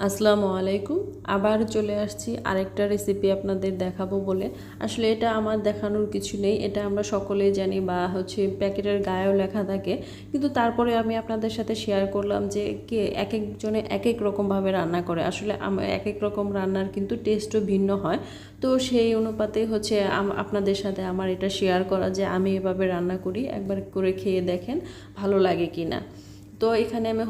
আসসালামু আলাইকুম। আবার চলে আসছি আরেকটা রেসিপি আপনাদের দেখাবো বলে। আসলে এটা আমার দেখানোর কিছু নেই, এটা আমরা সকলেই জানি বা প্যাকেটের গায়েও লেখা থাকে। কিন্তু তারপরে আমি আপনাদের সাথে শেয়ার করলাম যে এক একজনে এক এক রকমভাবে রান্না করে। আসলে এক এক রকম রান্নার কিন্তু টেস্টও ভিন্ন হয়। তো সেই অনুপাতে আপনাদের সাথে আমার এটা শেয়ার করা যে আমি এভাবে রান্না করি, একবার করে খেয়ে দেখেন ভালো লাগে কি না। তো এখানে আমি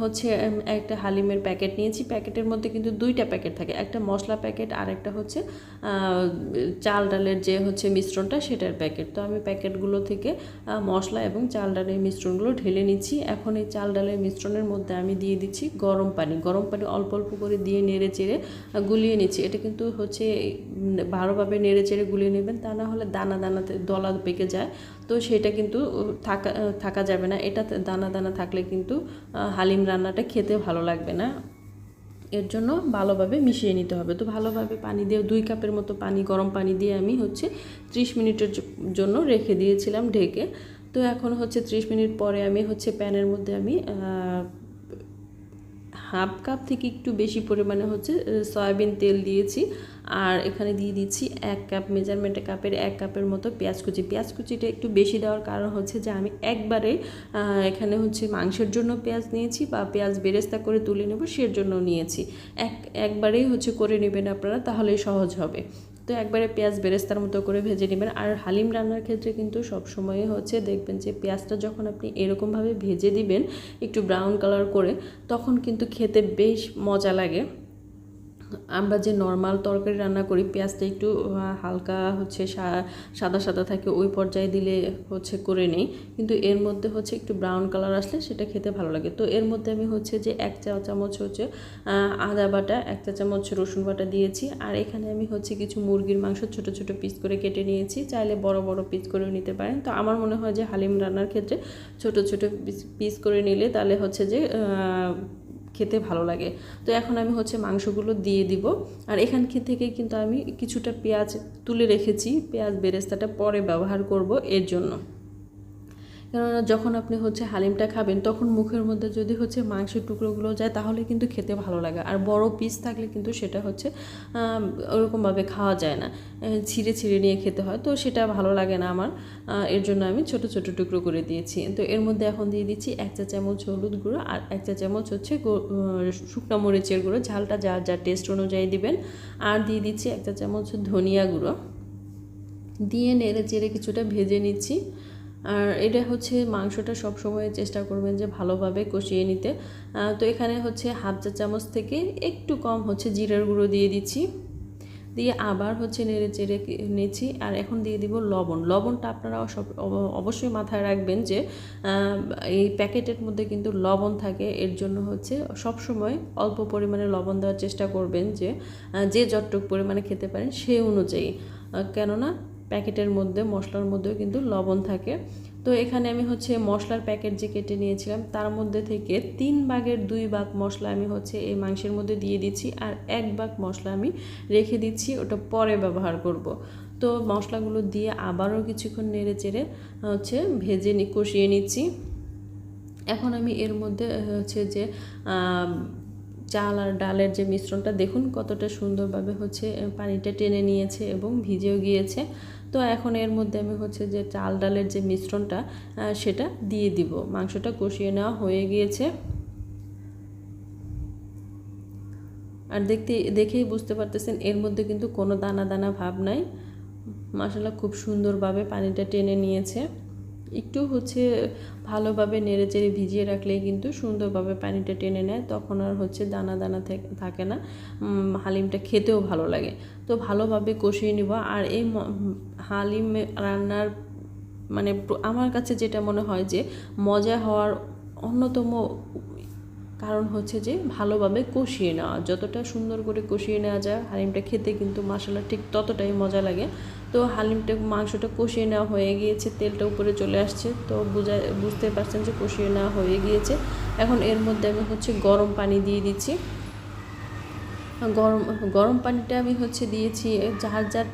একটা হালিমের প্যাকেট নিয়েছি। প্যাকেটের মধ্যে কিন্তু দুইটা প্যাকেট থাকে, একটা মশলা প্যাকেট আর একটা চাল ডালের যে মিশ্রণটা সেটার প্যাকেট। তো আমি প্যাকেটগুলো থেকে মশলা এবং চাল ডালের মিশ্রণগুলো ঢেলে নিচ্ছি। এখন এই চাল ডালের মিশ্রণের মধ্যে আমি দিয়ে দিচ্ছি গরম পানি। গরম পানি অল্প অল্প করে দিয়ে নেড়ে চেড়ে গুলিয়ে নিচ্ছি। এটা কিন্তু ভালোভাবে নেড়ে চেড়ে গুলিয়ে নেবেন, তা না হলে দানা দানাতে দলা পেকে যায়। তো সেটা কিন্তু থাকা যাবে না। এটা দানা দানা থাকলে কিন্তু হালিম রান্নাটা খেতে ভালো লাগবে না। এর জন্য ভালোভাবে মিশিয়ে নিতে হবে। তো ভালোভাবে পানি দিয়ে 2 কাপের মতো পানি, গরম পানি দিয়ে আমি 30 মিনিটের জন্য রেখে দিয়েছিলাম ঢেকে। তো এখন 30 মিনিট পরে আমি প্যানের মধ্যে আমি হাফ কাপ থেকে একটু বেশি পরিমাণে সয়াবিন তেল দিয়েছি। আর এখানে দিয়ে দিচ্ছি 1 কাপ, মেজারমেন্টে কাপের 1 কাপের মতো পেঁয়াজ কুচি। পেঁয়াজ কুচিটা একটু বেশি দেওয়ার কারণ যে আমি একবারে এখানে মাংসের জন্য পেঁয়াজ নিয়েছি বা পেঁয়াজ বেরেস্তা করে তুলে নেব সের জন্য নিয়েছি। একবারেই করে নেবেন আপনারা, তাহলেই সহজ হবে। তো একবারে পেঁয়াজ বেরেস্তার মতো করে ভেজে নেবেন। আর হালিম রান্নার ক্ষেত্রে কিন্তু সবসময় দেখবেন যে পেঁয়াজটা যখন আপনি এরকমভাবে ভেজে দিবেন একটু ব্রাউন কালার করে, তখন কিন্তু খেতে বেশ মজা লাগে। আমরা যে নর্মাল তরকারি রান্না করি পেঁয়াজটা একটু হালকা সাদা সাদা থাকে, ওই পর্যায়ে দিলে করে নেই। কিন্তু এর মধ্যে একটু ব্রাউন কালার আসলে সেটা খেতে ভালো লাগে। তো এর মধ্যে আমি যে 1 চা চামচ আদা বাটা, 1 চা চামচ রসুন বাটা দিয়েছি। আর এখানে আমি কিছু মুরগির মাংস ছোট ছোট পিস করে কেটে নিয়েছি। চাইলে বড় বড় পিস করেও নিতে পারেন। তো আমার মনে হয় যে হালিম রান্নার ক্ষেত্রে ছোট ছোট পিস করে নিলে তাহলে খেতে ভালো লাগে। তো এখন আমি মাংসগুলো দিয়ে দিব। আর এখান থেকে কিন্তু আমি কিছুটা পেঁয়াজ তুলে রেখেছি, পেঁয়াজ বেরেস্তাটা পরে ব্যবহার করব এর জন্য। কেননা যখন আপনি হালিমটা খাবেন তখন মুখের মধ্যে যদি মাংসের টুকরোগুলো যায় তাহলে কিন্তু খেতে ভালো লাগে। আর বড় পিস থাকলে কিন্তু সেটা ওরকমভাবে খাওয়া যায় না, ছিঁড়ে ছিঁড়ে নিয়ে খেতে হয়। তো সেটা ভালো লাগে না আমার। এর জন্য আমি ছোট ছোট টুকরো করে দিয়েছি। তো এর মধ্যে এখন দিয়ে দিচ্ছি 1 চা চামচ হলুদ গুঁড়ো আর 1 চা চামচ শুকনো মরিচের গুঁড়ো। ঝালটা যার যার টেস্ট অনুযায়ী দিবেন। আর দিয়ে দিচ্ছি 1 চা চামচ ধনিয়া গুঁড়ো। দিয়ে নেড়ে চেড়ে কিছুটা ভেজে নিচ্ছি। আর এটা মাংসটা সব সময় চেষ্টা করবেন যে ভালোভাবে কষিয়ে নিতে। তো এখানে হাফ চা চামচ থেকে একটু কম জিরার গুঁড়ো দিয়ে দিচ্ছি। দিয়ে আবার নেড়ে চেড়ে নিচ্ছি। আর এখন দিয়ে দিব লবণ। লবণটা আপনারা অবশ্যই মাথায় রাখবেন যে এই প্যাকেটের মধ্যে কিন্তু লবণ থাকে। এর জন্য সব সময় অল্প পরিমাণে লবণ দেওয়ার চেষ্টা করবেন, যে যতটুকু পরিমাণে খেতে পারেন সেই অনুযায়ী। কেননা প্যাকেটের মধ্যে মশলার মধ্যেও কিন্তু লবণ থাকে। তো এখানে আমি মশলার প্যাকেট যে কেটে নিয়েছিলাম তার মধ্যে থেকে 3 ভাগের 2 ভাগ মশলা আমি এই মাংসের মধ্যে দিয়ে দিচ্ছি। আর 1 ভাগ মশলা আমি রেখে দিচ্ছি, ওটা পরে ব্যবহার করব। তো মশলাগুলো দিয়ে আবারও কিছুক্ষণ নেড়ে চেড়ে ভেজে কষিয়ে নিচ্ছি। এখন আমি এর মধ্যে যে চাল আর ডালের যে মিশ্রণটা দেখুন কতটা সুন্দরভাবে পানিটা টেনে নিয়েছে এবং ভিজেও গিয়েছে। তো এখন এর মধ্যে আমি যে চাল ডালের যে মিশ্রণটা সেটা দিয়ে দিব। মাংসটা কষিয়ে নেওয়া হয়ে গিয়েছে। আর দেখেই বুঝতে পারতেছেন এর মধ্যে কিন্তু কোনো দানা দানা ভাব নাই। মাশাআল্লাহ খুব সুন্দরভাবে পানিটা টেনে নিয়েছে। একটু ভালোভাবে নেড়ে চেড়ে ভিজিয়ে রাখলেই কিন্তু সুন্দরভাবে পানিটা টেনে নেয়, তখন আর দানা দানা থাকে না, হালিমটা খেতেও ভালো লাগে। তো ভালোভাবে কষিয়ে নিব। আর এই হালিম রান্নার আমার কাছে যেটা মনে হয় যে মজা হওয়ার অন্যতম কারণ যে ভালোভাবে কষিয়ে নেওয়া। যতটা সুন্দর করে কষিয়ে নেওয়া যায় হালিমটা খেতে কিন্তু মাশাআল্লাহ ঠিক ততটাই মজা লাগে। তো মাংসটা কষিয়ে নেওয়া হয়ে গিয়েছে, তেলটা উপরে চলে আসছে। তো বুঝতে পারছেন যে কষিয়ে নেওয়া হয়ে গিয়েছে। এখন এর মধ্যে আমি গরম পানি দিয়ে দিচ্ছি। গরম পানিটা আমি দিয়েছি যার যার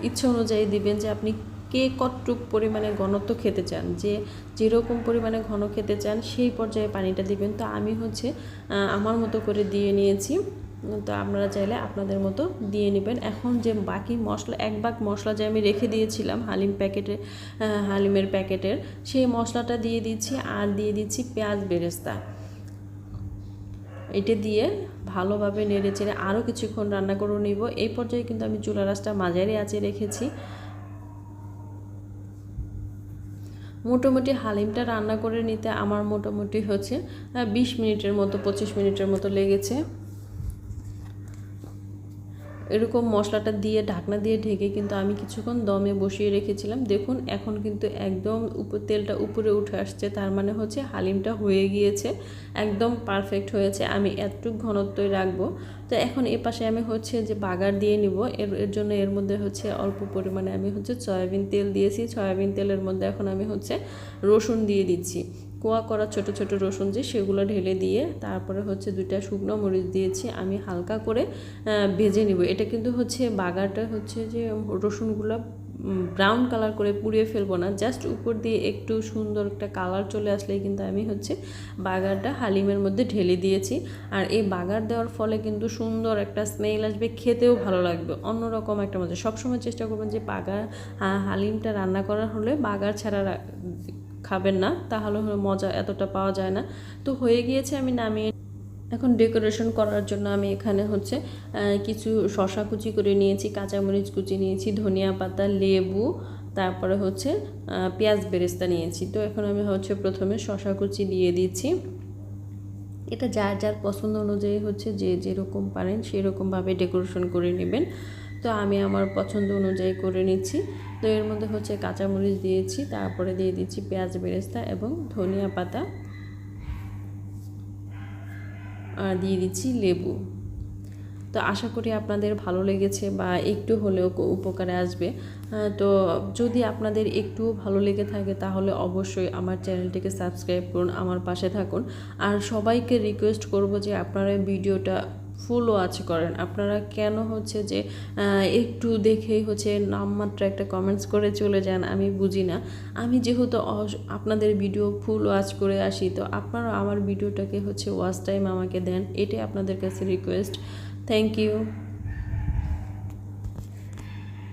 ইচ্ছা অনুযায়ী দিবেন, যে আপনি কে কতটুক পরিমাণে ঘনত্ব খেতে চান, যে যেরকম পরিমাণে ঘন খেতে চান সেই পর্যায়ে পানিটা দিবেন। তো আমি হচ্ছে আমার মতো করে দিয়ে নিয়েছি, তো আপনারা চাইলে আপনাদের মতো দিয়ে নেবেন। এখন যে বাকি মশলা, এক ভাগ মশলা যে আমি রেখে দিয়েছিলাম হালিমের প্যাকেটের, সেই মশলাটা দিয়ে দিচ্ছি, আর দিয়ে দিচ্ছি পেঁয়াজ বেরেস্তা। এটা দিয়ে ভালোভাবে নেড়ে চেড়ে আরও কিছুক্ষণ রান্না করে নিব। এই পর্যায়ে কিন্তু আমি চুলার আঁচটা মাঝারি আঁচে রেখেছি। মোটামুটি হালিমটা রান্না করে নিতে আমার মোটামুটি হচ্ছে 20 মিনিটের মতো, 25 মিনিটের মতো লেগেছে। এরকম মশলাটা দিয়ে ঢাকনা দিয়ে ঢেকে কিন্তু আমি কিছুক্ষণ দমে বসিয়ে রেখেছিলাম। দেখুন এখন কিন্তু একদম তেলটা উপরে উঠে আসছে, তার মানে হচ্ছে হালিমটা হয়ে গিয়েছে, একদম পারফেক্ট হয়েছে। আমি এতটুকু ঘনত্বই রাখবো। তো এখন এ পাশে আমি হচ্ছে যে বাগার দিয়ে নিব। এর জন্য এর মধ্যে হচ্ছে অল্প পরিমাণে আমি হচ্ছে সয়াবিন তেল দিয়েছি। সয়াবিন তেলের মধ্যে এখন আমি হচ্ছে রসুন দিয়ে দিচ্ছি, কোয়া করা ছোট ছোট রসুন যে, সেগুলো ঢেলে দিয়ে তারপরে হচ্ছে 2টা শুকনো মরিচ দিয়েছি। আমি হালকা করে ভেজে নিব। এটা কিন্তু হচ্ছে বাগারটা হচ্ছে যে রসুনগুলো ব্রাউন কালার করে পুড়িয়ে ফেলবো না, জাস্ট উপর দিয়ে একটু সুন্দর একটা কালার চলে আসলেই কিন্তু আমি হচ্ছে বাগারটা হালিমের মধ্যে ঢেলে দিয়েছি। আর এই বাগার দেওয়ার ফলে কিন্তু সুন্দর একটা স্মেল আসবে, খেতেও ভালো লাগবে, অন্যরকম একটা মজা। সবসময় চেষ্টা করবেন যে হালিমটা রান্না করার হলে বাগার ছাড়া খাবেন না, তাহলে মজা এতটা পাওয়া যায় না। তো হয়ে গিয়েছে, আমি নামিয়ে এখন ডেকোরেশন করার জন্য আমি এখানে হচ্ছে কিছু শসা কুচি করে নিয়েছি, কাঁচামরিচ কুচি নিয়েছি, ধনিয়া পাতা, লেবু, তারপরে হচ্ছে পেঁয়াজ বেরেস্তা নিয়েছি। তো এখন আমি হচ্ছে প্রথমে শসা কুচি দিয়ে দিচ্ছি। এটা যার যার পছন্দ অনুযায়ী হচ্ছে যে যেরকম পারেন সেরকমভাবে ডেকোরেশন করে নেবেন। তো আমি আমার পছন্দ অনুযায়ী করে নিচ্ছি। তো এর মধ্যে হচ্ছে কাঁচামরিচ দিয়েছি, তারপরে দিয়ে দিচ্ছি পেঁয়াজ বেরেস্তা এবং ধনিয়া পাতা, আর দিয়ে দিচ্ছি লেবু। তো আশা করি আপনাদের ভালো লেগেছে বা একটু হলেও উপকারে আসবে। তো যদি আপনাদের একটু ভালো লেগে থাকে তাহলে অবশ্যই আমার চ্যানেলটিকে সাবস্ক্রাইব করুন, আমার পাশে থাকুন। আর সবাইকে রিকোয়েস্ট করব যে আপনারা ভিডিওটা ফুল ওয়াচ করেন। আপনারা কেন হচ্ছে যে একটু দেখেই হচ্ছে নামমাত্র একটা কমেন্টস করে চলে যান, আমি বুঝি না। আমি যেহেতু আপনাদের ভিডিও ফুল ওয়াচ করে আসি, তো আপনারা আমার ভিডিওটাকে হচ্ছে ওয়াচ টাইম আমাকে দেন, এটাই আপনাদের কাছে রিকোয়েস্ট। Thank you.